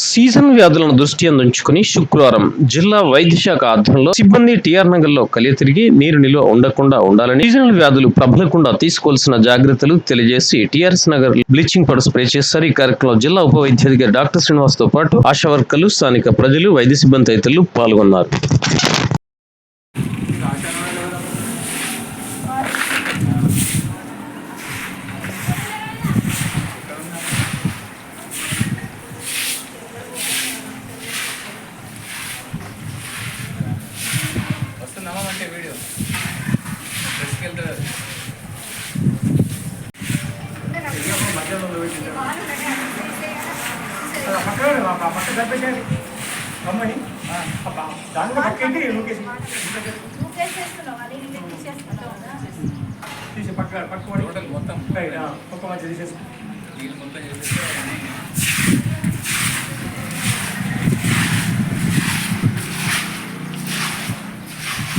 Season వ్యాధులను దృష్టి ఉంచుకుని శుక్రవారం జిల్లా వైద్య శాఖ ఆధ్వర్యంలో సిబ్బంది టీఆర్ నగర్ లో కలియ తిరిగి నీరు నిల్వ ఉండకుండా ఉండాలని, సీజనల్ వ్యాధులు ప్రబలకుండా తీసుకోవాల్సిన జాగ్రత్తలు తెలియజేసి TRS Nagar bleaching powder spray చేస్తారు. ఈ కార్యక్రమంలో జిల్లా ఉప వైద్యాధికారి డాక్టర్ శ్రీనివాస్ తో పాటు ఆశా వర్కర్లు, స్థానిక ప్రజలు, వైద్య సిబ్బంది తదితరులు పాల్గొన్నారు. వస్తున్నామంటే వీడియో డ్రెస్కి వెళ్తారు. పక్క కనిపించండి అమ్మని దాంట్లో పక్కండి తీసి పక్క పక్క హోటల్ మొత్తం పక్క మధ్య తీసేసి వీళ్ళు మొత్తం చేసేస్తే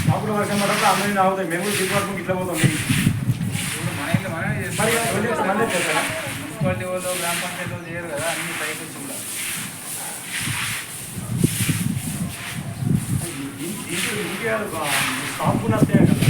మాకు వర్షం పడక అందరినీ రావుతాయి. మేము కూడా దిగుబడి ఇట్లా పోతాం. మన ఇల్లు మనమే చేస్తాం. మున్సిపాలిటీ వాళ్ళు, గ్రామ పంచాయతీ వాళ్ళు చేయరు కదా, అన్ని పైకి వచ్చి కూడా ఇంకే కాపుకున్న వస్తాయి కదా.